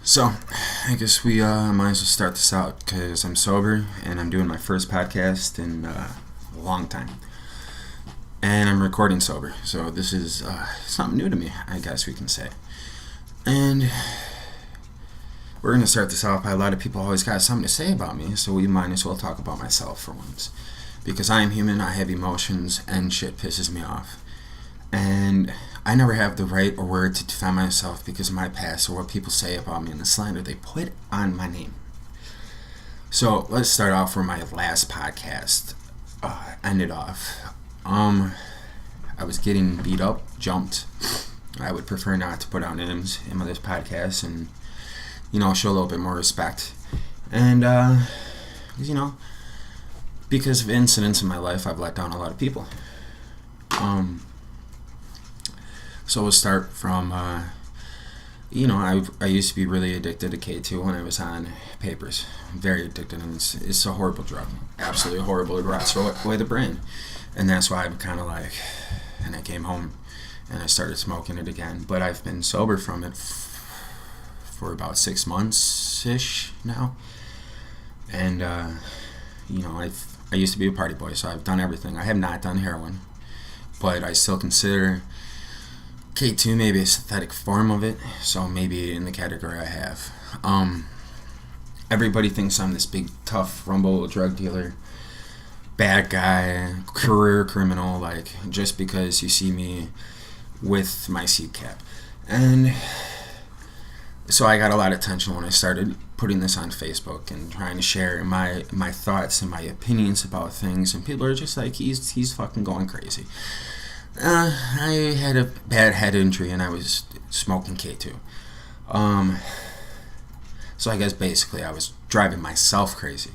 So, I guess we might as well start this out because I'm sober and I'm doing my first podcast in a long time. And I'm recording sober, so this is something new to me, I guess we can say. And we're going to start this off by a lot of people always got something to say about me, so we might as well talk about myself for once. Because I am human, I have emotions, and shit pisses me off. And I never have the right or word to defend myself because of my past or what people say about me and the slander they put on my name. So let's start off where my last podcast ended off. I was getting beat up, jumped. I would prefer not to put out names in this podcast and, show a little bit more respect. And, because of incidents in my life, I've let down a lot of people. So we'll start from, I used to be really addicted to K2 when I was on papers. Very addicted, and it's a horrible drug. Absolutely horrible. It rots away the brain. And that's why I'm kind of like, and I came home and I started smoking it again. But I've been sober from it for about 6 months-ish now. And, I used to be a party boy, so I've done everything. I have not done heroin, but I still consider K2 maybe a synthetic form of it, so maybe in the category I have. Everybody thinks I'm this big, tough, rumble drug dealer, bad guy, career criminal, just because you see me with my seat cap. And so I got a lot of attention when I started putting this on Facebook and trying to share my thoughts and my opinions about things, and people are just like, he's fucking going crazy. I had a bad head injury and I was smoking K2. So I guess basically I was driving myself crazy.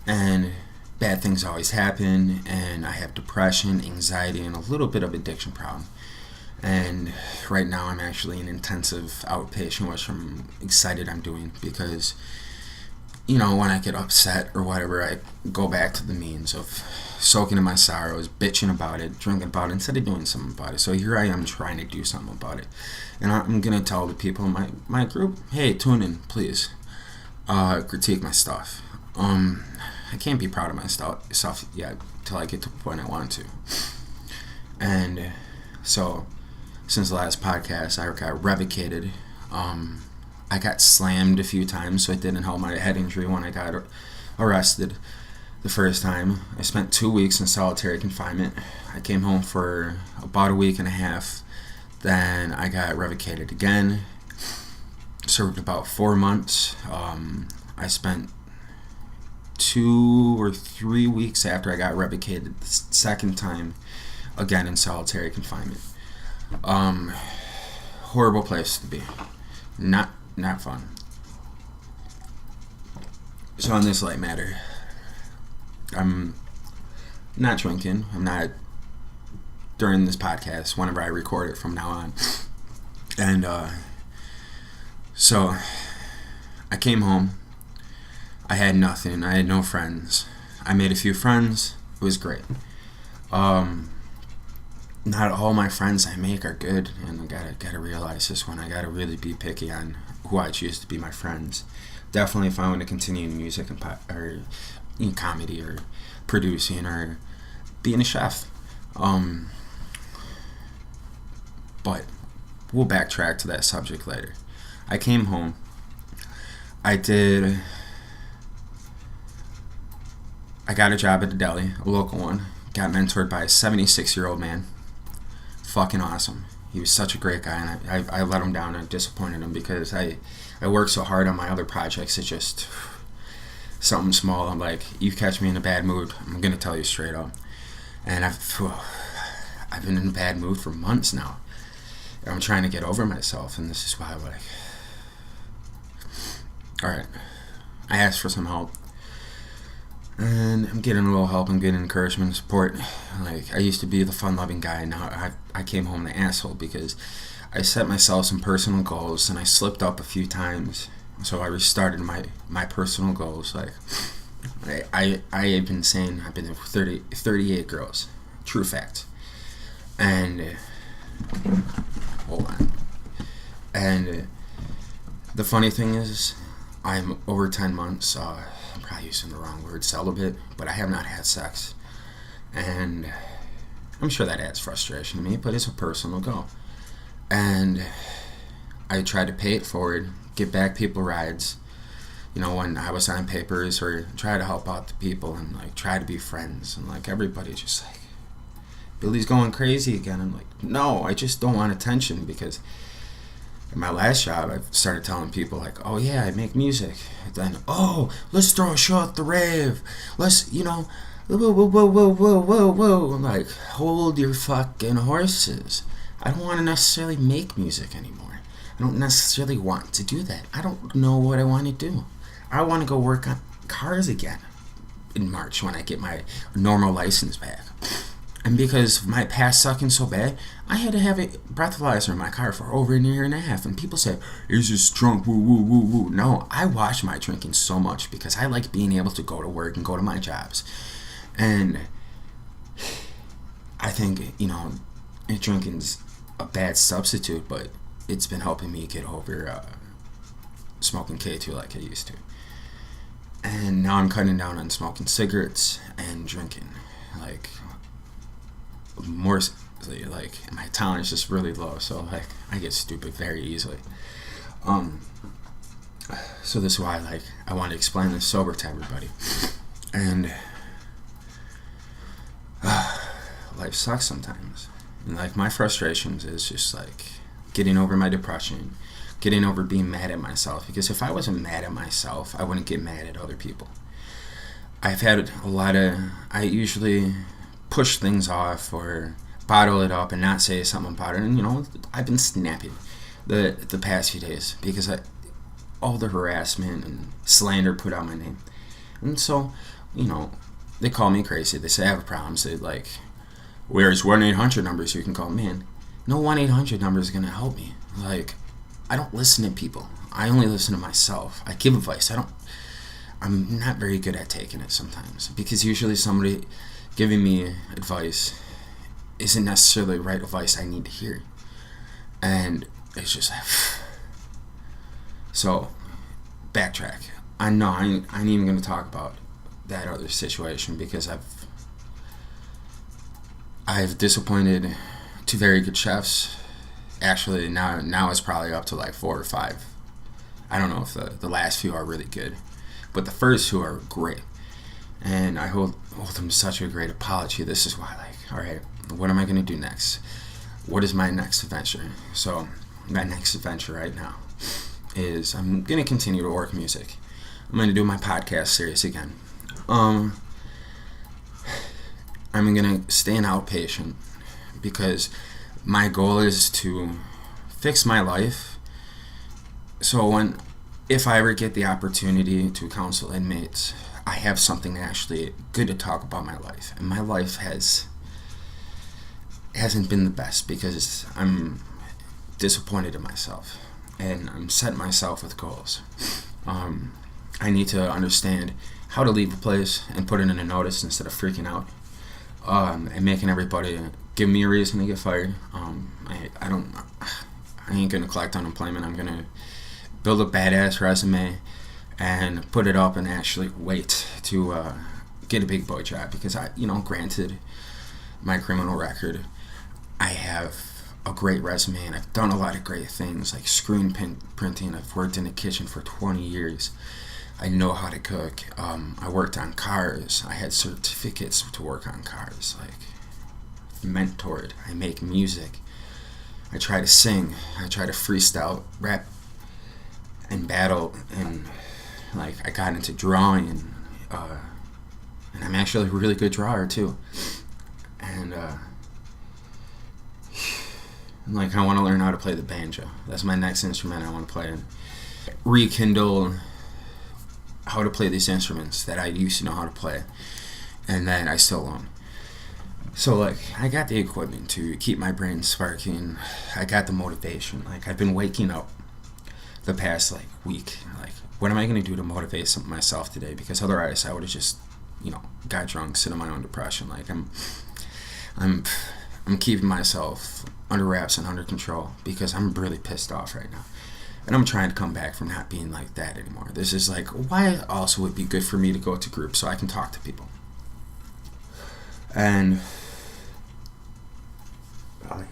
And bad things always happen, and I have depression, anxiety, and a little bit of addiction problem. And right now I'm actually in intensive outpatient, which I'm excited I'm doing because, when I get upset or whatever, I go back to the means of soaking in my sorrows, bitching about it, drinking about it, instead of doing something about it. So here I am trying to do something about it. And I'm going to tell the people in my group, hey, tune in, please. Critique my stuff. I can't be proud of my stuff yet till I get to the point I want to. And so since the last podcast, I got revocated. I got slammed a few times, so it didn't help my head injury when I got arrested the first time. I spent 2 weeks in solitary confinement. I came home for about a week and a half. Then I got revocated again. Served about 4 months. I spent 2 or 3 weeks after I got revocated the second time, again in solitary confinement. Horrible place to be. Not fun. So on this light matter, I'm not drinking. I'm not during this podcast, whenever I record it from now on. And so I came home. I had nothing. I had no friends. I made a few friends. It was great. Not all my friends I make are good, and I gotta realize this one. I gotta really be picky on who I choose to be my friends. Definitely, if I want to continue in music or in comedy or producing or being a chef. But we'll backtrack to that subject later. I came home. I got a job at the deli, a local one. Got mentored by a 76-year-old man. Fucking awesome. He was such a great guy, and I let him down and disappointed him because I worked so hard on my other projects. It's just something small. I'm like, you catch me in a bad mood, I'm gonna tell you straight up. And I've been in a bad mood for months now. I'm trying to get over myself, and this is why I'm like, alright, I asked for some help. And I'm getting a little help, I'm getting encouragement and support. Like, I used to be the fun-loving guy, and now I came home the asshole because I set myself some personal goals, and I slipped up a few times. So I restarted my personal goals. Like, I have been saying I've been with 38 girls. True fact. And, hold on. And The funny thing is, I'm over 10 months, I'm probably using the wrong word, celibate, but I have not had sex. And I'm sure that adds frustration to me, but it's a personal goal. And I tried to pay it forward, get back people rides, when I was on papers, or try to help out the people and like try to be friends. And like everybody's just like, Billy's going crazy again. I'm like, no, I just don't want attention, because in my last job, I started telling people like, oh yeah, I make music. And then, oh, let's throw a show at the rave. Let's, whoa, whoa, whoa, whoa, whoa, whoa, whoa. I'm like, hold your fucking horses. I don't want to necessarily make music anymore. I don't necessarily want to do that. I don't know what I want to do. I want to go work on cars again in March when I get my normal license back. And because my past sucking so bad, I had to have a breathalyzer in my car for over a year and a half. And people say, he's just drunk, woo, woo, woo, woo. No, I watch my drinking so much because I like being able to go to work and go to my jobs. And I think, drinking's a bad substitute, but it's been helping me get over smoking K2 like I used to. And now I'm cutting down on smoking cigarettes and drinking. Like, more, like, my tolerance is just really low, so like I get stupid very easily. So this is why I want to explain this sober to everybody. And life sucks sometimes. And like my frustrations is just like getting over my depression, getting over being mad at myself. Because if I wasn't mad at myself, I wouldn't get mad at other people. I usually push things off or bottle it up and not say something about it. And I've been snapping the past few days because all the harassment and slander put on my name. And so, they call me crazy. They say I have a problem. Say like, where's 1-800 numbers you can call? Man, no 1-800 number is gonna help me. Like, I don't listen to people. I only listen to myself. I give advice. I'm not very good at taking it sometimes, because usually somebody giving me advice isn't necessarily the right advice I need to hear. And it's just so backtrack. I know I ain't even gonna talk about that other situation, because I've disappointed 2 very good chefs. Actually, now it's probably up to like 4 or 5. I don't know if the last few are really good, but the first 2 are great. And I hold them such a great apology. This is why, like, all right, what am I going to do next? What is my next adventure? So my next adventure right now is I'm going to continue to work music. I'm going to do my podcast series again. I'm going to stay an outpatient, because my goal is to fix my life. So if I ever get the opportunity to counsel inmates, I have something actually good to talk about my life. And my life hasn't been the best, because I'm disappointed in myself, and I'm setting myself with goals. I need to understand how to leave a place and put it in a notice instead of freaking out, and making everybody give me a reason to get fired. I ain't gonna collect unemployment. I'm gonna build a badass resume and put it up and actually wait to get a big boy job, because granted my criminal record, I have a great resume and I've done a lot of great things like screen printing. I've worked in the kitchen for 20 years. I know how to cook. I worked on cars. I had certificates to work on cars. Like, mentored. I make music. I try to sing. I try to freestyle, rap, and battle. And like, I got into drawing, and I'm actually a really good drawer too. And like, I want to learn how to play the banjo. That's my next instrument I want to play, and rekindle how to play these instruments that I used to know how to play and that I still own. So like, I got the equipment to keep my brain sparking. I got the motivation. Like, I've been waking up the past like week, like, what am I going to do to motivate myself today? Because otherwise I would have just got drunk, sit in my own depression. Like, I'm keeping myself under wraps and under control, because I'm really pissed off right now. And I'm trying to come back from not being like that anymore. This is like, why also would it be good for me to go to groups so I can talk to people? And like,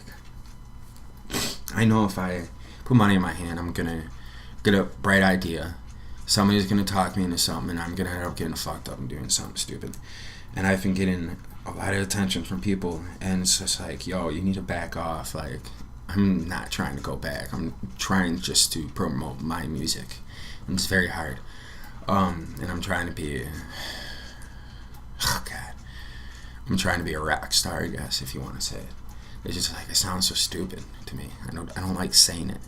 I know if I put money in my hand, I'm gonna get a bright idea. Somebody's gonna talk me into something, and I'm gonna end up getting fucked up and doing something stupid. And I've been getting a lot of attention from people, and it's just like, yo, you need to back off. Like, I'm not trying to go back. I'm trying just to promote my music, and it's very hard. And I'm trying to be, oh God, I'm trying to be a rock star, I guess, if you want to say it. It's just like, it sounds so stupid to me. I don't like saying it.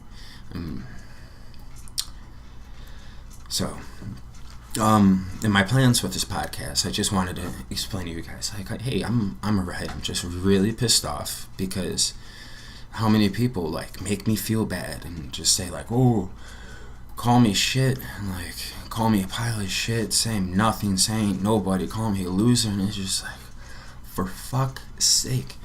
So, in my plans with this podcast, I just wanted to explain to you guys, like, hey, I'm alright. I'm just really pissed off because how many people like make me feel bad and just say like, oh, call me shit, and like call me a pile of shit, saying nothing, saying nobody, call me a loser, and it's just like, for fuck's sake,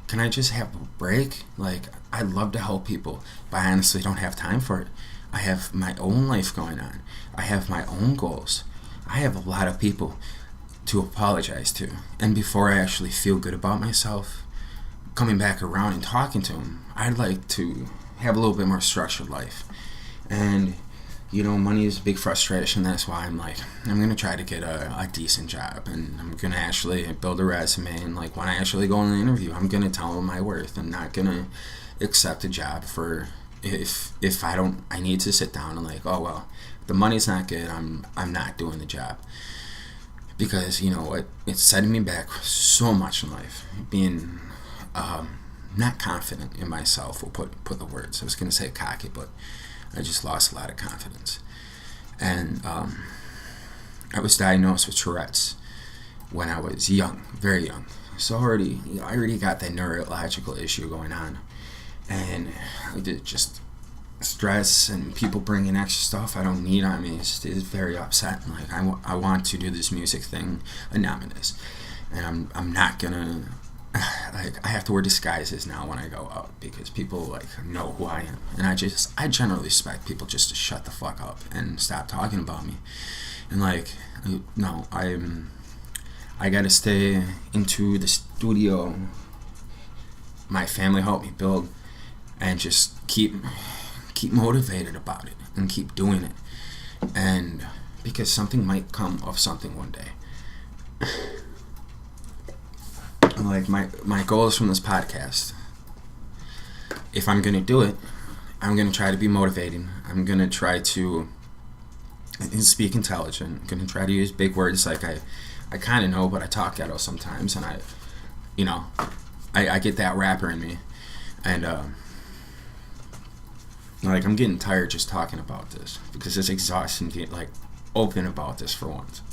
can I just have a break? Like, I'd love to help people, but I honestly don't have time for it. I have my own life going on. I have my own goals. I have a lot of people to apologize to. And before I actually feel good about myself, coming back around and talking to them, I'd like to have a little bit more structured life. And, you know, money is a big frustration. That's why I'm like, I'm going to try to get a decent job. And I'm going to actually build a resume. And, like, when I actually go in the interview, I'm going to tell them my worth. I'm not going to accept a job for... If I need to sit down and like, oh well, the money's not good, I'm not doing the job, because you know what, it's setting me back so much in life. Being not confident in myself, will put the words. I was gonna say cocky, but I just lost a lot of confidence. And I was diagnosed with Tourette's when I was young, very young. So I already got that neurological issue going on. And just stress and people bringing extra stuff I don't need on me is very upsetting. Like, I want to do this music thing anonymous, and I'm not gonna, like, I have to wear disguises now when I go out because people like know who I am, and I generally expect people just to shut the fuck up and stop talking about me. And like, no, I gotta stay into the studio my family helped me build, and just keep motivated about it and keep doing it, and because something might come of something one day. Like, my goals from this podcast, if I'm gonna do it, I'm gonna try to be motivating. I'm gonna try to speak intelligent. I'm gonna try to use big words. Like, I kind of know, but I talk ghetto sometimes, and I get that rapper in me, and like, I'm getting tired just talking about this because it's exhausting to get like open about this for once.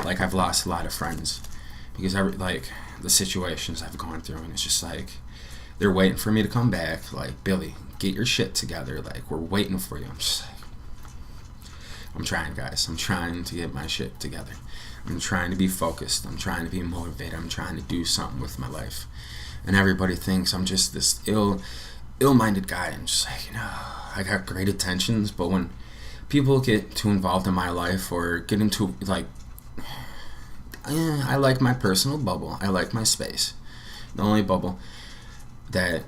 Like, I've lost a lot of friends because like the situations I've gone through, and it's just like they're waiting for me to come back. Like, Billy, get your shit together. Like, we're waiting for you. I'm just like, I'm trying, guys. I'm trying to get my shit together. I'm trying to be focused. I'm trying to be motivated. I'm trying to do something with my life. And everybody thinks I'm just this ill-minded guy. And just like, I got great intentions, but when people get too involved in my life or get into, like, I like my personal bubble. I like my space. The only bubble that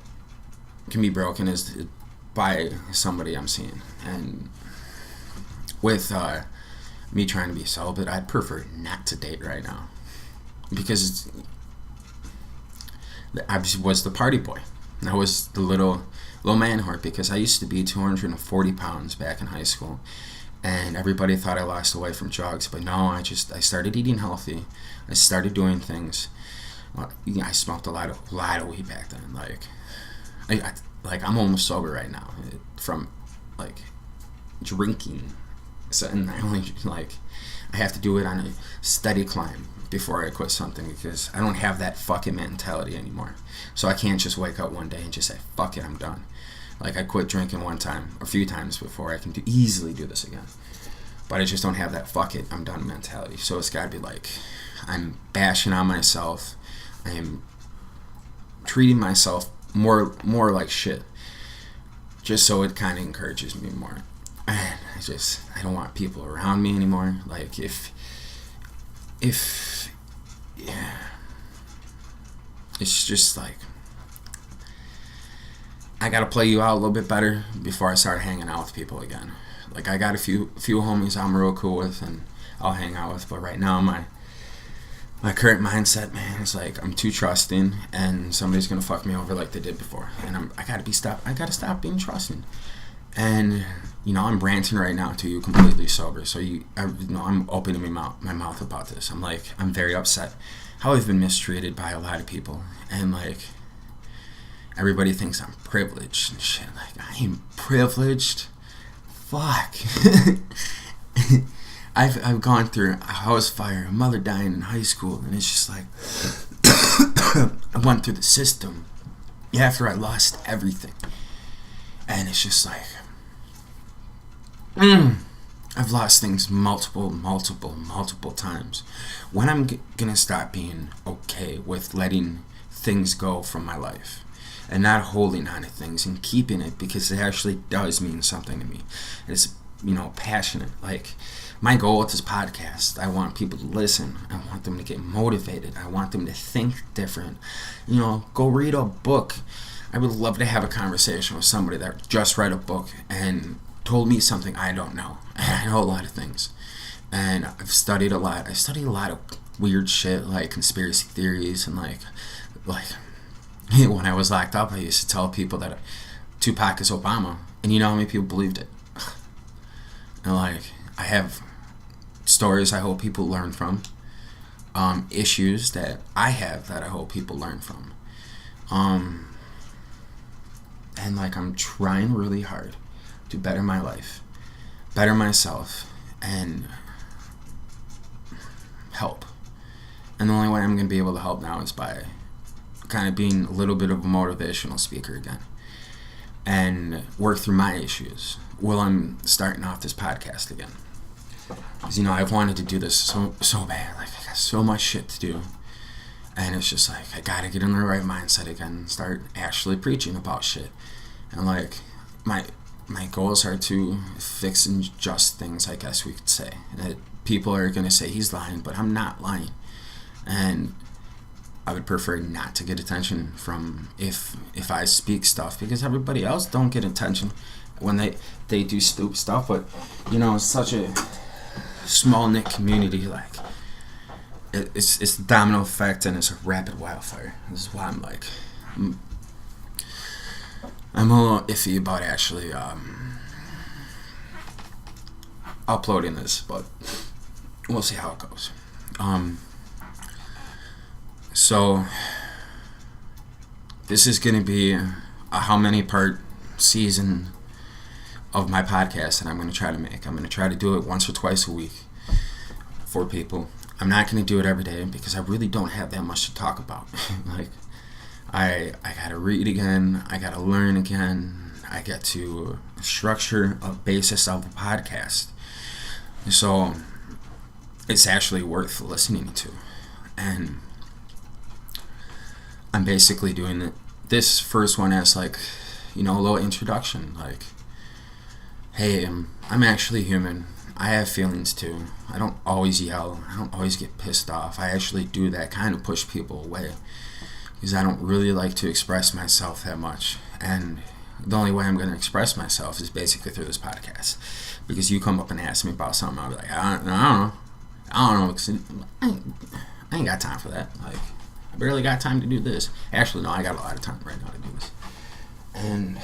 can be broken is by somebody I'm seeing. And with me trying to be celibate, I'd prefer not to date right now, because I was the party boy. I was the little man whore, because I used to be 240 pounds back in high school, and everybody thought I lost the weight from drugs, but no, I started eating healthy. I started doing things. I smoked a lot of weed back then. Like, I'm almost sober right now from like drinking. So, and I have to do it on a steady climb before I quit something, because I don't have that fucking mentality anymore. So I can't just wake up one day and just say, fuck it, I'm done. Like, I quit drinking one time, a few times before I can easily do this again. But I just don't have that fuck it, I'm done mentality. So it's gotta be like, I'm bashing on myself. I am treating myself more like shit. just so it kind of encourages me more. And I don't want people around me anymore. Like, yeah, it's just like, I gotta play you out a little bit better before I start hanging out with people again. Like, I got a few homies I'm real cool with and I'll hang out with, but right now my current mindset, man, is like, I'm too trusting and somebody's gonna fuck me over like they did before, and I gotta stop being trusting. And I'm ranting right now to you completely sober, so I'm opening my mouth about this. I'm very upset how I've been mistreated by a lot of people, and like, everybody thinks I'm privileged and shit. Like, I ain't privileged. Fuck. I've gone through a house fire, a mother dying in high school, and it's just like, I went through the system after I lost everything, and it's just like, I've lost things multiple times. When I'm gonna stop being okay with letting things go from my life and not holding on to things and keeping it, because it actually does mean something to me. It's passionate. Like, my goal with this podcast, I want people to listen. I want them to get motivated. I want them to think different. Go read a book. I would love to have a conversation with somebody that just read a book and told me something I don't know. I know a lot of things, and I've studied a lot. I studied a lot of weird shit, like conspiracy theories, and like when I was locked up, I used to tell people that Tupac is Obama, and you know how many people believed it. And like, I have stories I hope people learn from, issues that I have that I hope people learn from, and like, I'm trying really hard to better my life, better myself, and help. And the only way I'm going to be able to help now is by kind of being a little bit of a motivational speaker again, and work through my issues while I'm starting off this podcast again. Because I've wanted to do this so bad. Like, I got so much shit to do, and it's just like, I gotta get in the right mindset again and start actually preaching about shit. And like, my goals are to fix and adjust things, I guess we could say. That people are gonna say he's lying, but I'm not lying. And I would prefer not to get attention from if I speak stuff, because everybody else don't get attention when they do stupid stuff. But it's such a small knit community. Like, it's a domino effect, and it's a rapid wildfire. This is why I'm a little iffy about actually uploading this, but we'll see how it goes. So this is going to be a how many part season of my podcast that I'm going to try to make. I'm going to try to do it once or twice a week for people. I'm not going to do it every day because I really don't have that much to talk about. Like, I got to read again. I got to learn again. I get to structure a basis of a podcast. So it's actually worth listening to. And I'm basically doing this first one as like, a little introduction. Like, hey, I'm actually human. I have feelings too. I don't always yell. I don't always get pissed off. I actually do that, kind of push people away, because I don't really like to express myself that much. And the only way I'm going to express myself is basically through this podcast. Because you come up and ask me about something, I'll be like, I don't know. Cause I ain't got time for that. Like, I barely got time to do this. Actually, no, I got a lot of time right now to do this. And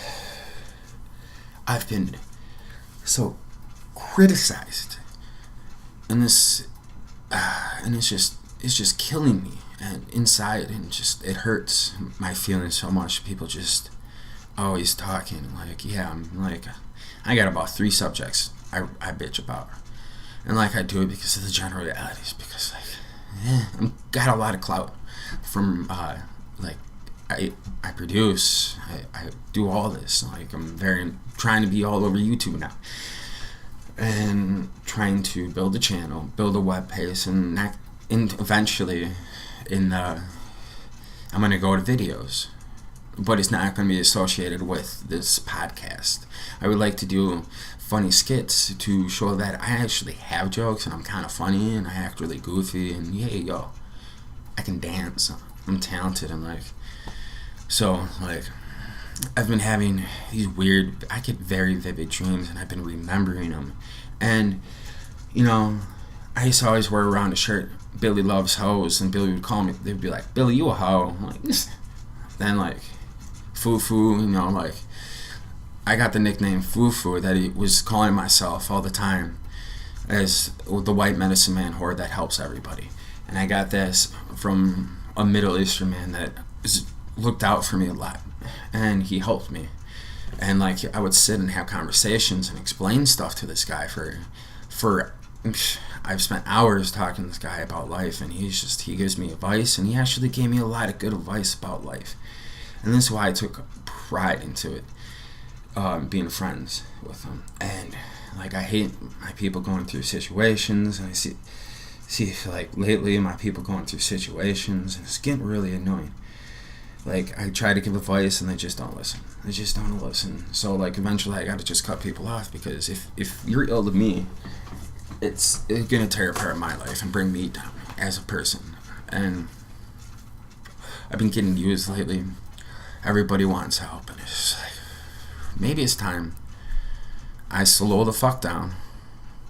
I've been so criticized, and it's just killing me and inside, and it hurts my feelings so much. People just always talking like, I got about 3 subjects I bitch about, and like, I do it because of the generalities, because I'm got a lot of clout from I produce, I do all this. Like, I'm trying to be all over YouTube now, and trying to build a channel, build a web page, and eventually I'm gonna go to videos, but it's not going to be associated with this podcast. I would like to do funny skits to show that I actually have jokes and I'm kind of funny and I act really goofy and yeah, yo, I can dance. I'm talented and like, so like, I've been having these weird, I get very vivid dreams and I've been remembering them. And, you know, I used to always wear around a shirt, Billy loves hoes, and Billy would call me, they'd be like, Billy, you a hoe. I'm like, then like, Foo-Foo, you know, like, I got the nickname Foo-Foo that he was calling myself all the time as the white medicine man whore that helps everybody. And I got this from a Middle Eastern man that looked out for me a lot. And he helped me. And like, I would sit and have conversations and explain stuff to this guy for I've spent hours talking to this guy about life, and he gives me advice, and he actually gave me a lot of good advice about life. And this is why I took pride into it. Being friends with them, and like, I hate my people going through situations, and I see like lately my people going through situations, and it's getting really annoying. Like, I try to give advice and they just don't listen. So like, eventually I got to just cut people off, because if you're ill to me, it's gonna tear apart my life and bring me down as a person. And I've been getting used lately. Everybody wants help, and it's just like, maybe it's time I slow the fuck down,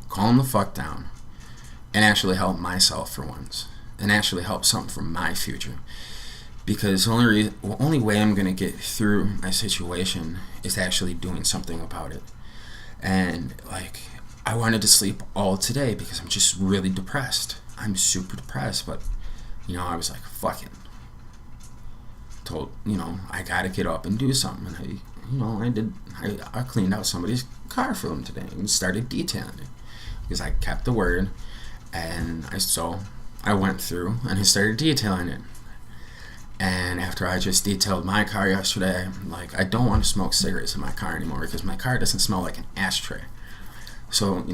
calm the fuck down, and actually help myself for once, and actually help something for my future. Because the only way I'm going to get through my situation is actually doing something about it. And like, I wanted to sleep all today because I'm just really depressed. I'm super depressed, but you know, I was like, fuck it. I got to get up and do something. And I cleaned out somebody's car for them today and started detailing it, because I kept the word. And I went through and I started detailing it. And after I just detailed my car yesterday, like, I don't want to smoke cigarettes in my car anymore, because my car doesn't smell like an ashtray. So,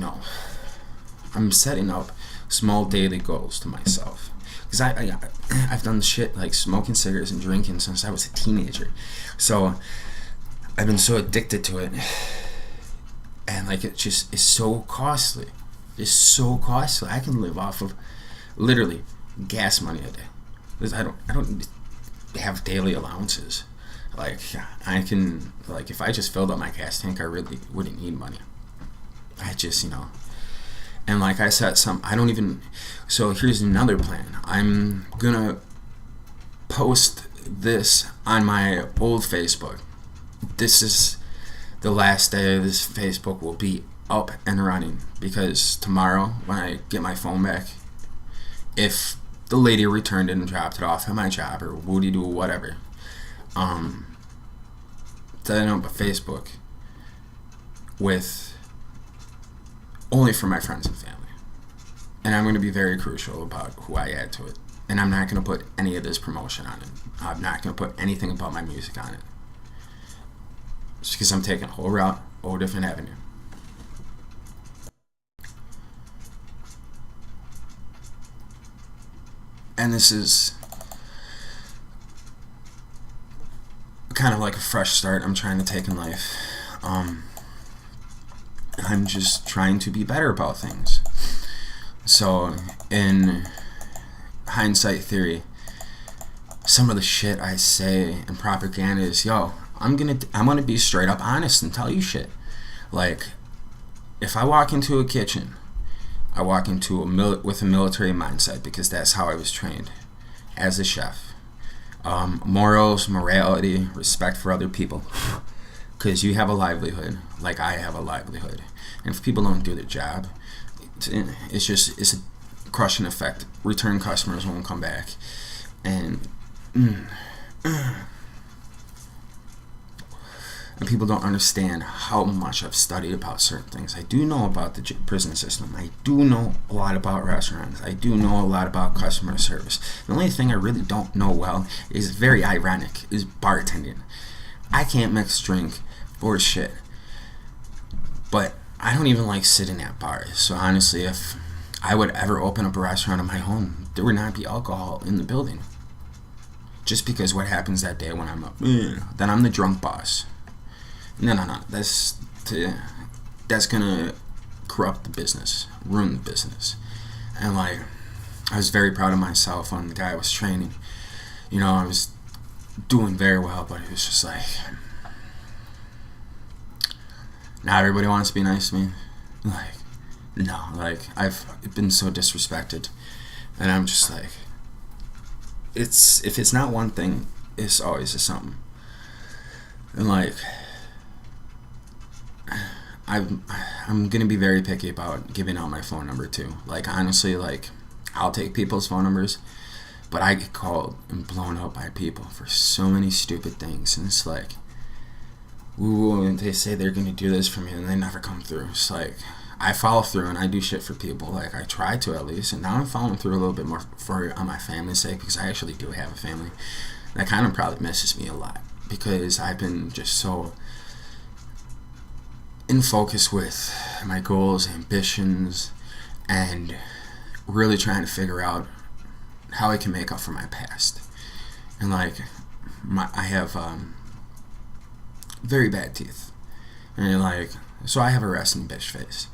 I'm setting up small daily goals to myself. Because I've done shit like smoking cigarettes and drinking since I was a teenager. So I've been so addicted to it. And like, it just is so costly. It's so costly. I can live off of literally gas money a day. Because I don't have daily allowances. Like, I can, like, if I just filled up my gas tank, I really wouldn't need money. I just, and like I said, so here's another plan. I'm gonna post this on my old Facebook. This is the last day of this Facebook will be up and running, because tomorrow when I get my phone back, if the lady returned it and dropped it off at my job or woody-doo, whatever, setting up a Facebook with only for my friends and family. And I'm going to be very crucial about who I add to it. And I'm not going to put any of this promotion on it. I'm not going to put anything about my music on it. Just because I'm taking a whole different avenue. And this is kind of like a fresh start I'm trying to take in life. I'm just trying to be better about things. So, in hindsight theory, some of the shit I say in propaganda is, I'm gonna be straight up honest and tell you shit. Like, if I walk into a kitchen, I walk into with a military mindset, because that's how I was trained as a chef. Morals, morality, respect for other people, because you have a livelihood like I have a livelihood. And if people don't do their job, it's a crushing effect. Return customers won't come back. And people don't understand how much I've studied about certain things. I do know about the prison system. I do know a lot about restaurants. I do know a lot about customer service. The only thing I really don't know well is very ironic, is bartending. I can't mix drink for shit. But I don't even like sitting at bars. So honestly, if I would ever open up a restaurant of my own, there would not be alcohol in the building. just because what happens that day when I'm up, then I'm the drunk boss. No. That's gonna corrupt the business, ruin the business. And like, I was very proud of myself on the guy I was training. You know, I was doing very well, but it was just like, not everybody wants to be nice to me. Like, no, like, I've been so disrespected, and I'm just like, if it's not one thing, it's always a something. And like, I'm gonna be very picky about giving out my phone number too. Like, honestly, like, I'll take people's phone numbers, but I get called and blown up by people for so many stupid things, and it's like, ooh, and they say they're gonna do this for me, and they never come through. It's like, I follow through and I do shit for people. Like, I try to, at least, and now I'm following through a little bit more on my family's sake, because I actually do have a family. That kind of probably misses me a lot, because I've been just so in focus with my goals, ambitions, and really trying to figure out how I can make up for my past. And like, I have very bad teeth, and like, so I have a resting bitch face,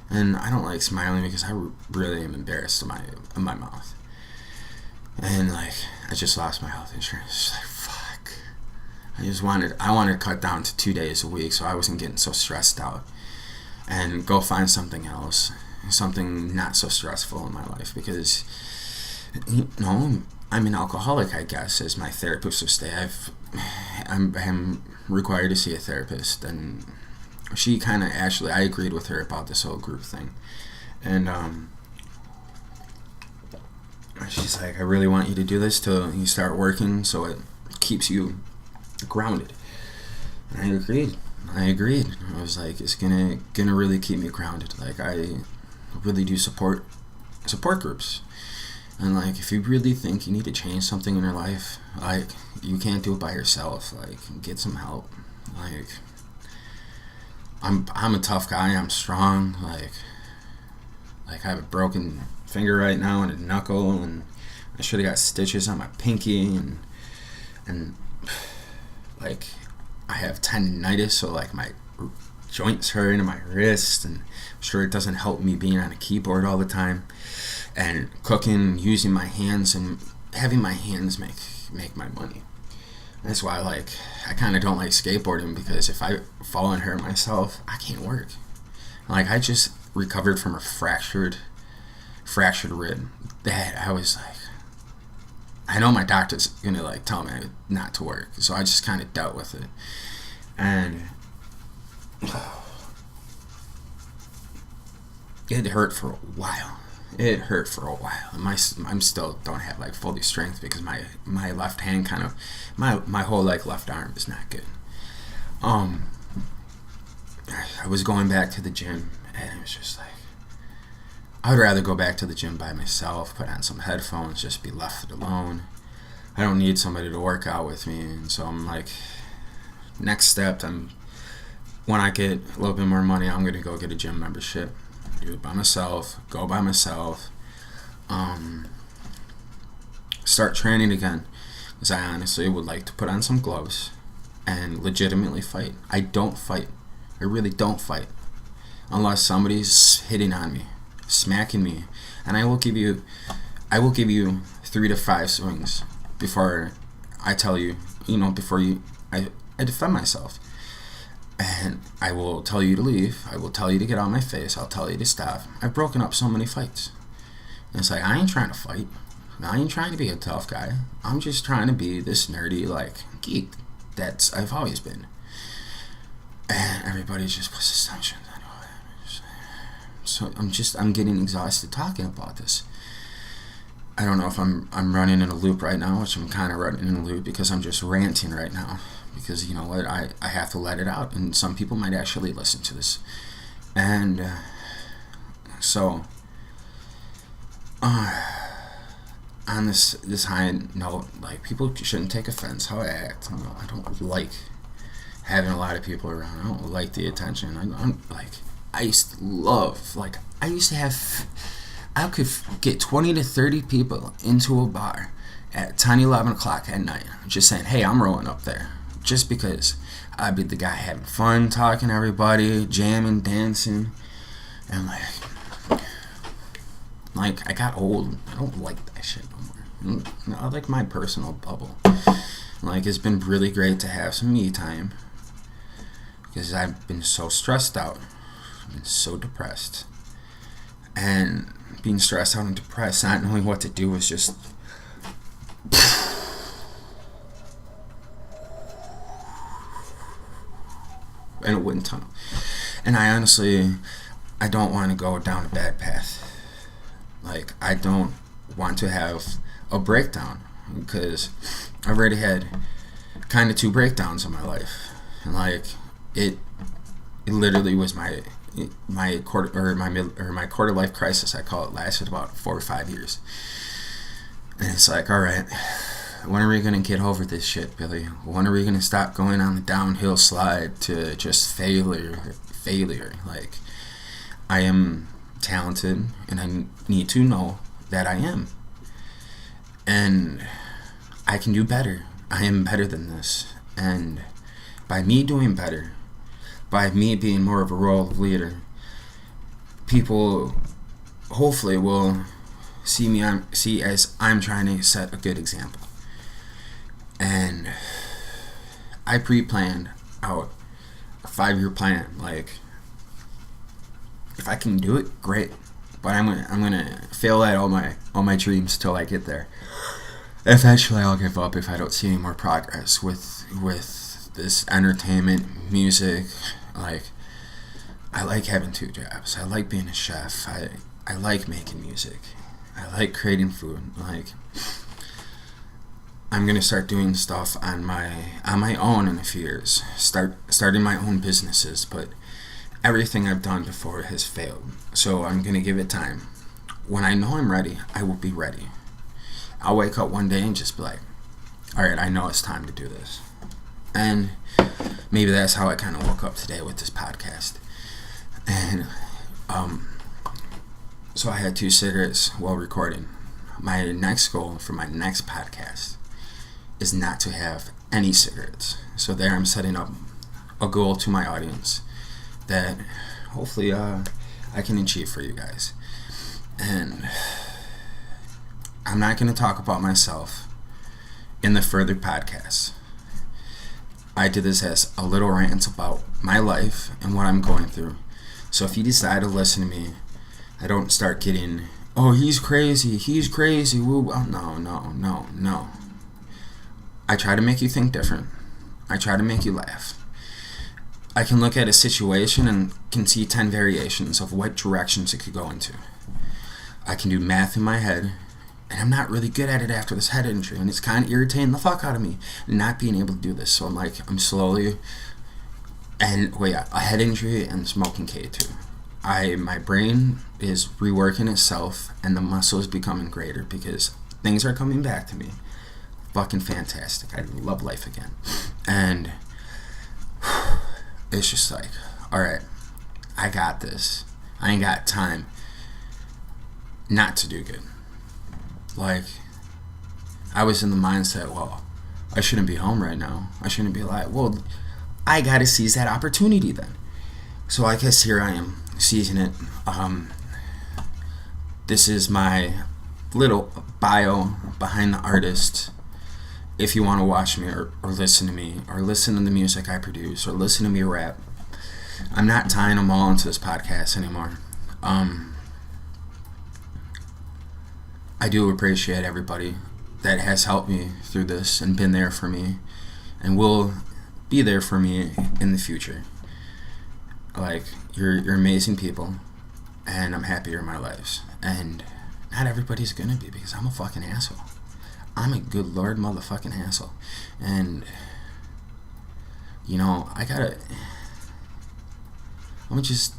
and I don't like smiling because I really am embarrassed of my mouth. And like, I just lost my health insurance. It's like, fuck. I wanted to cut down to 2 days a week, so I wasn't getting so stressed out, and go find something else, something not so stressful in my life, because, you know, I'm an alcoholic, I guess, as my therapist would say. I'm required to see a therapist, and she kind of actually, I agreed with her about this whole group thing, and she's like, I really want you to do this till you start working, so it keeps you grounded. And I agreed. I was like, it's gonna really keep me grounded. Like, I really do support groups. And like, if you really think you need to change something in your life, like, you can't do it by yourself. Like, get some help. Like, I'm a tough guy. I'm strong. Like I have a broken finger right now and a knuckle, and I should have got stitches on my pinky, and like, I have tendinitis, so like my joints hurt in my wrist, and I'm sure it doesn't help me being on a keyboard all the time, and cooking, using my hands, and having my hands make my money. That's why, like, I kind of don't like skateboarding, because if I fall and hurt myself, I can't work. Like, I just recovered from a fractured rib that I was like, I know my doctor's gonna like tell me not to work, so I just kind of dealt with it, and it hurt for a while. I'm still don't have like fully strength, because my left hand kind of, my whole like left arm is not good. I was going back to the gym, and it was just like, I would rather go back to the gym by myself, put on some headphones, just be left alone. I don't need somebody to work out with me. And so I'm like, next step, when I get a little bit more money, I'm going to go get a gym membership. Do it by myself, go by myself, start training again, because I honestly would like to put on some gloves and legitimately fight. I don't fight. I really don't fight unless somebody's hitting on me, smacking me, and I will give you 3 to 5 swings before I tell you, I defend myself. And I will tell you to leave. I will tell you to get out of my face. I'll tell you to stop. I've broken up so many fights. And it's like, I ain't trying to fight. I ain't trying to be a tough guy. I'm just trying to be this nerdy, like, geek that's I've always been. And everybody just puts assumptions on it. So I'm getting exhausted talking about this. I don't know if I'm running in a loop right now, which I'm kind of running in a loop, because I'm just ranting right now. Because, you know what, I have to let it out, and some people might actually listen to this. And so on this high note, like, people shouldn't take offense how I act. I don't like having a lot of people around. I don't like the attention. I could get 20 to 30 people into a bar, at 10, 11 o'clock at night, just saying, hey, I'm rolling up there. Just because I'd be the guy having fun, talking to everybody, jamming, dancing. And like I got old. I don't like that shit no more. I like my personal bubble. Like, it's been really great to have some me time, because I've been so stressed out. I've been so depressed. And being stressed out and depressed, not knowing what to do, was just... in a wind tunnel. And I honestly, I don't want to go down a bad path. Like, I don't want to have a breakdown, because I've already had kind of 2 breakdowns in my life. And like, it literally was my quarter life crisis, I call it, lasted about 4 or 5 years. And it's like, all right, when are we gonna get over this shit, Billy? When are we gonna stop going on the downhill slide to just failure? Like, I am talented, and I need to know that I am, and I can do better. I am better than this, and by me doing better, by me being more of a role leader, people hopefully will see as I'm trying to set a good example. And I pre-planned out a 5-year plan. Like, if I can do it, great. But I'm gonna fail at all my dreams till I get there. Eventually, I'll give up if I don't see any more progress with this entertainment, music. Like, I like having 2 jobs. I like being a chef. I like making music. I like creating food. Like, I'm gonna start doing stuff on my own in a few years. Starting my own businesses, but everything I've done before has failed. So I'm gonna give it time. When I know I'm ready, I will be ready. I'll wake up one day and just be like, all right, I know it's time to do this. And maybe that's how I kind of woke up today with this podcast. And so I had 2 cigarettes while recording. My next goal for my next podcast is not to have any cigarettes. So there, I'm setting up a goal to my audience that hopefully I can achieve for you guys. And I'm not going to talk about myself in the further podcasts. I did this as a little rant about my life and what I'm going through. So if you decide to listen to me, I don't start getting, oh, he's crazy, woo. Oh, no. I try to make you think different. I try to make you laugh. I can look at a situation and can see 10 variations of what directions it could go into. I can do math in my head, and I'm not really good at it after this head injury, and it's kind of irritating the fuck out of me not being able to do this. So I'm slowly, and a head injury and smoking K2. My brain is reworking itself, and the muscle is becoming greater because things are coming back to me. Fucking fantastic. I love life again. And it's just like, alright, I got this. I ain't got time not to do good. Like, I was in the mindset, well, I shouldn't be home right now. I shouldn't be alive. Well, I gotta seize that opportunity then. So I guess here I am, seizing it. This is my little bio behind the artist. If you want to watch me or listen to me or listen to the music I produce or listen to me rap, I'm not tying them all into this podcast anymore. I do appreciate everybody that has helped me through this and been there for me and will be there for me in the future. Like, you're amazing people, and I'm happy you're in my lives. And not everybody's gonna be, because I'm a fucking asshole. I'm a good lord motherfucking asshole. And I'm just,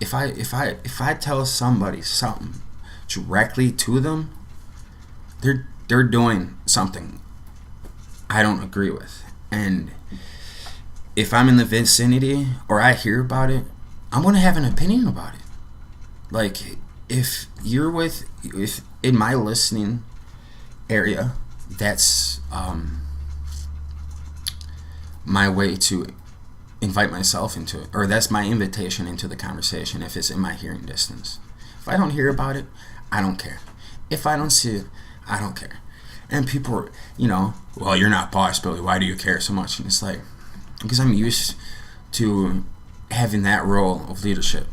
if I tell somebody something directly to them, they're doing something I don't agree with. And if I'm in the vicinity or I hear about it, I'm gonna have an opinion about it. Like, if in my listening area, that's my way to invite myself into it, or that's my invitation into the conversation if it's in my hearing distance. If I don't hear about it, I don't care. If I don't see it, I don't care. And people are, well, you're not boss, Billy, why do you care so much? And it's like, because I'm used to having that role of leadership.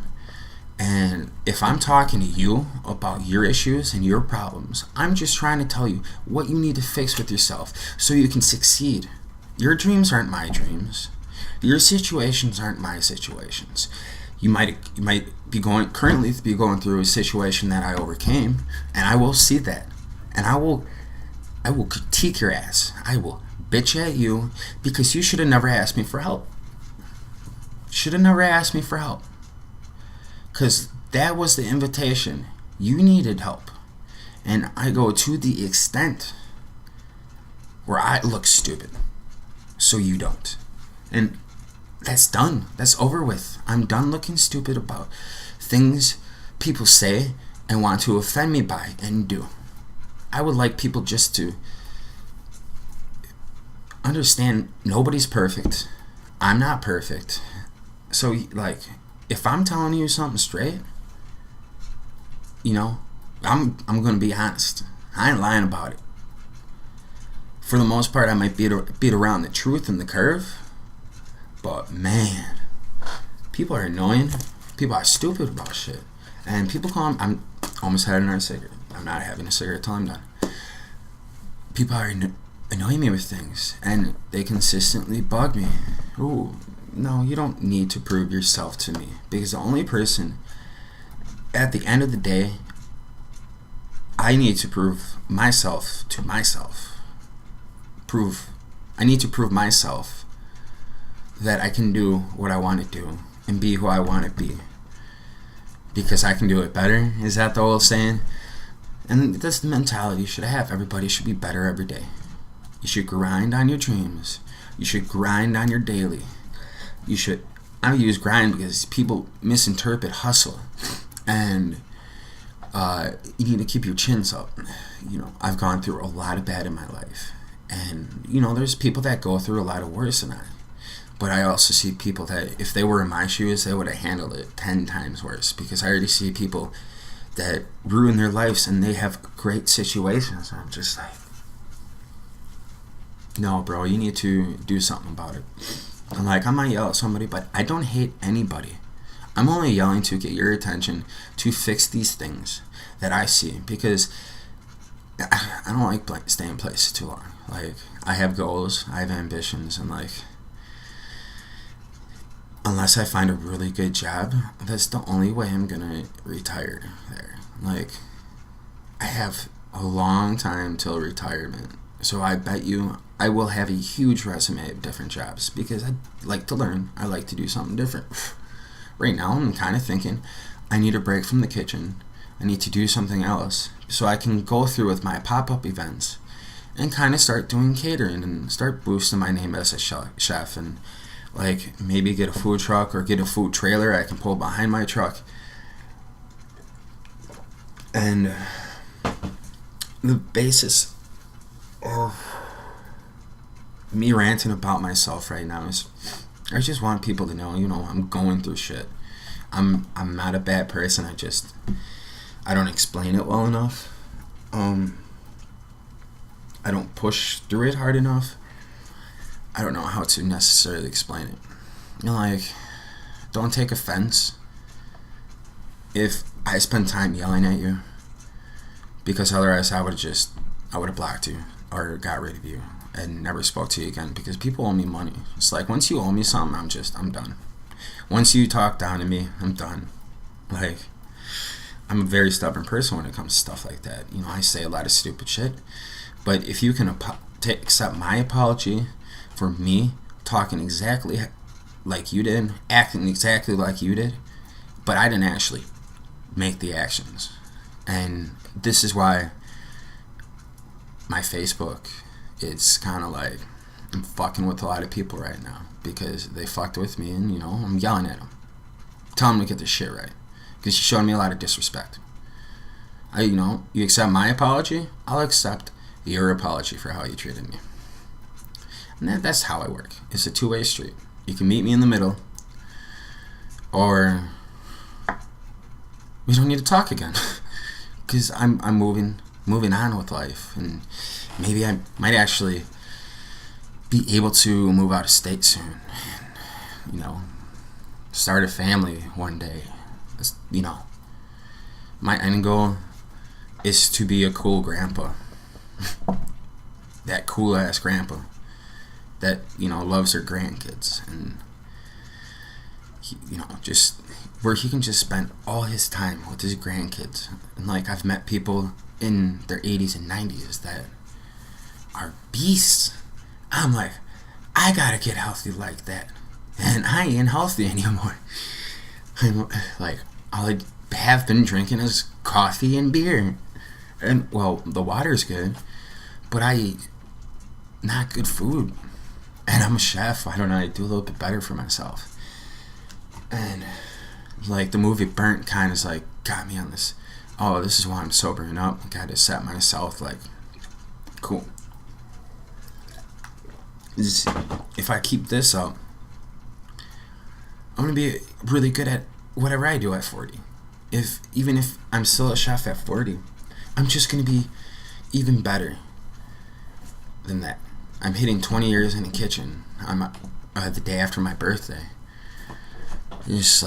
And if I'm talking to you about your issues and your problems, I'm just trying to tell you what you need to fix with yourself so you can succeed. Your dreams aren't my dreams. Your situations aren't my situations. You might be currently going through a situation that I overcame, and I will see that, and I will critique your ass. I will bitch at you because you should have never asked me for help. Should have never asked me for help. Because that was the invitation. You needed help. And I go to the extent where I look stupid so you don't. And that's done. That's over with. I'm done looking stupid about things people say and want to offend me by and do. I would like people just to understand nobody's perfect. I'm not perfect. So, like, if I'm telling you something straight, I'm going to be honest. I ain't lying about it. For the most part, I might beat around the truth and the curve. But, man, people are annoying. People are stupid about shit. And people call them, I'm almost had another cigarette. I'm not having a cigarette till I'm done. People are annoying me with things. And they consistently bug me. Ooh, no, you don't need to prove yourself to me. Because the only person, at the end of the day, I need to prove myself to myself. I need to prove myself that I can do what I want to do and be who I want to be. Because I can do it better. Is that the old saying? And that's the mentality you should have. Everybody should be better every day. You should grind on your dreams. You should grind on your daily. I use grind because people misinterpret hustle. And you need to keep your chins up. I've gone through a lot of bad in my life. And, there's people that go through a lot of worse than I. But I also see people that if they were in my shoes, they would have handled it 10 times worse. Because I already see people that ruin their lives and they have great situations. I'm just like, no, bro, you need to do something about it. I'm like, I might yell at somebody, but I don't hate anybody. I'm only yelling to get your attention to fix these things that I see. Because I don't like staying in place too long. Like, I have goals, I have ambitions, and like, unless I find a really good job, that's the only way I'm gonna retire there. Like, I have a long time till retirement, so I bet you I will have a huge resume of different jobs because I like to learn. I like to do something different. Right now, I'm kind of thinking I need a break from the kitchen. I need to do something else so I can go through with my pop-up events and kind of start doing catering and start boosting my name as a chef and like maybe get a food truck or get a food trailer I can pull behind my truck. And the basis of me ranting about myself right now is I just want people to know, I'm going through shit. I'm not a bad person. I don't explain it well enough. I don't push through it hard enough. I don't know how to necessarily explain it. Don't take offense if I spend time yelling at you, because otherwise I would have blocked you or got rid of you and never spoke to you again, because people owe me money. It's like, once you owe me something, I'm done. Once you talk down to me, I'm done. Like, I'm a very stubborn person when it comes to stuff like that. I say a lot of stupid shit, but if you can accept my apology for me talking exactly like you did, acting exactly like you did, but I didn't actually make the actions. And this is why my Facebook, it's kind of like I'm fucking with a lot of people right now because they fucked with me, and I'm yelling at them, telling them to get their shit right, because you showed me a lot of disrespect. You accept my apology, I'll accept your apology for how you treated me. And that's how I work. It's a two-way street. You can meet me in the middle, or we don't need to talk again. Because I'm moving on with life, and maybe I might actually be able to move out of state soon, and, start a family one day. My end goal is to be a cool grandpa. That cool ass grandpa that loves her grandkids, and just where he can just spend all his time with his grandkids. And I've met people in their 80s and 90s that are beasts. I'm like, I gotta get healthy like that, and I ain't healthy anymore. I'm like, all I have been drinking is coffee and beer, and the water's good, but I eat not good food. And I'm a chef. I don't know, I do a little bit better for myself. And the movie Burnt kind of got me on this. Oh, this is why I'm sobering up. I got to set myself cool. If I keep this up, I'm gonna be really good at whatever I do at 40. Even if I'm still a chef at 40, I'm just gonna be even better than that. I'm hitting 20 years in the kitchen. I'm the day after my birthday. It's just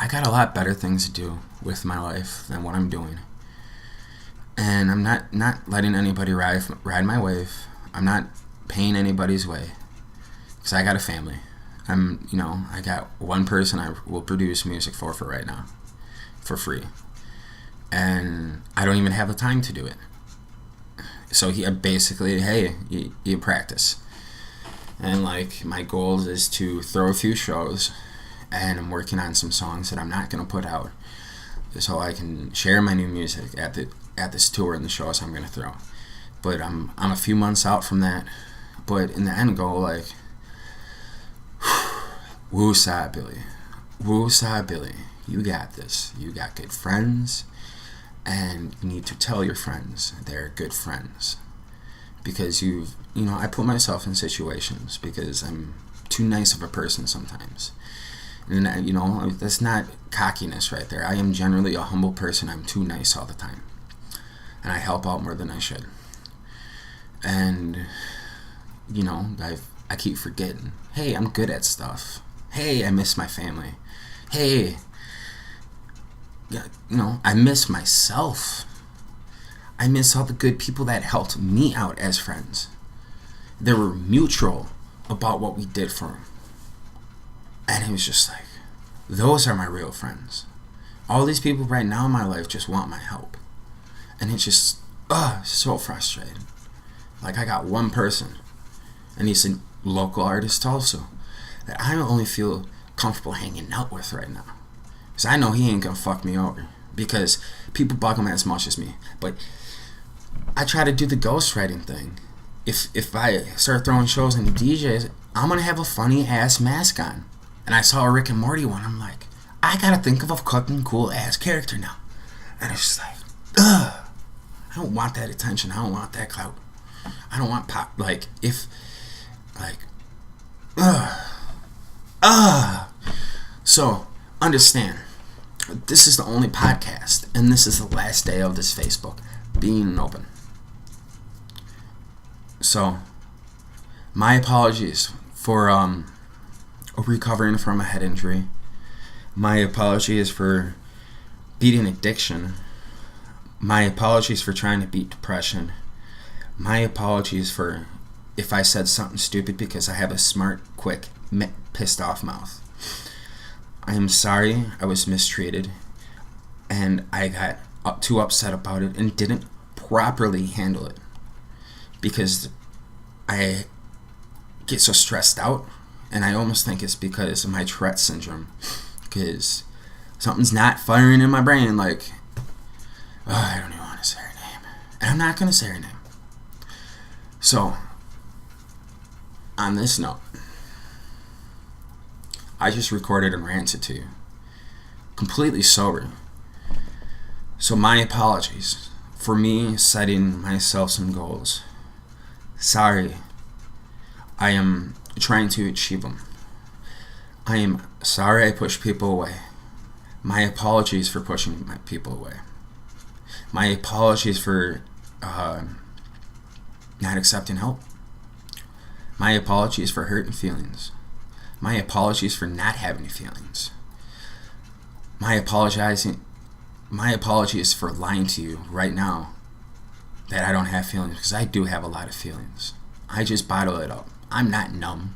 I got a lot better things to do with my life than what I'm doing. And I'm not letting anybody ride my wave. I'm not paying anybody's way, because I got a family. I got one person I will produce music for right now, for free. And I don't even have the time to do it. So he basically, hey, you practice. And my goal is to throw a few shows, and I'm working on some songs that I'm not gonna put out, so I can share my new music at this tour and the shows I'm gonna throw. But I'm a few months out from that. But in the end goal, woo-saw Billy, woo-saw Billy, you got this. You got good friends. And you need to tell your friends they're good friends, because I put myself in situations because I'm too nice of a person sometimes. And that's not cockiness right there. I am generally a humble person. I'm too nice all the time, and I help out more than I should. And I keep forgetting, hey, I'm good at stuff. Hey, I miss my family. Hey, I miss myself. I miss all the good people that helped me out as friends. They were mutual about what we did for them. And it was just those are my real friends. All these people right now in my life just want my help. And it's just, so frustrating. I got one person, and he's a local artist also, that I only feel comfortable hanging out with right now. Because I know he ain't gonna fuck me over, because people bug him as much as me. But I try to do the ghostwriting thing. If I start throwing shows in the DJs, I'm gonna have a funny ass mask on. And I saw a Rick and Morty one. I'm like, I gotta think of a fucking cool ass character now. And it's just ugh. I don't want that attention. I don't want that clout. I don't want pop. So understand, this is the only podcast, and this is the last day of this Facebook being open. So, my apologies for recovering from a head injury. My apologies for beating addiction. My apologies for trying to beat depression. My apologies for if I said something stupid, because I have a smart, quick, pissed off mouth. I am sorry I was mistreated, and I got too upset about it and didn't properly handle it, because I get so stressed out, and I almost think it's because of my Tourette syndrome, because something's not firing in my brain. I don't even want to say her name, and I'm not going to say her name. So, on this note, I just recorded and ranted to you, completely sober. So my apologies for me, setting myself some goals. Sorry, I am trying to achieve them. I am sorry I push people away. My apologies for pushing my people away. My apologies for not accepting help. My apologies for hurting feelings. My apologies for not having feelings. My apologies for lying to you right now that I don't have feelings, because I do have a lot of feelings. I just bottle it up. I'm not numb.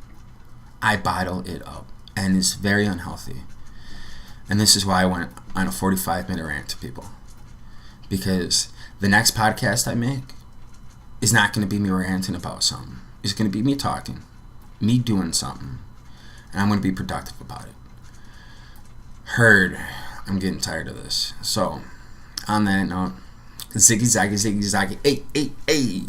I bottle it up, and it's very unhealthy. And this is why I went on a 45-minute rant to people, because the next podcast I make is not going to be me ranting about something. It's going to be me talking, me doing something, and I'm going to be productive about it. I'm getting tired of this. So, on that note, ziggy zaggy, ziggy zaggy, hey, hey, hey.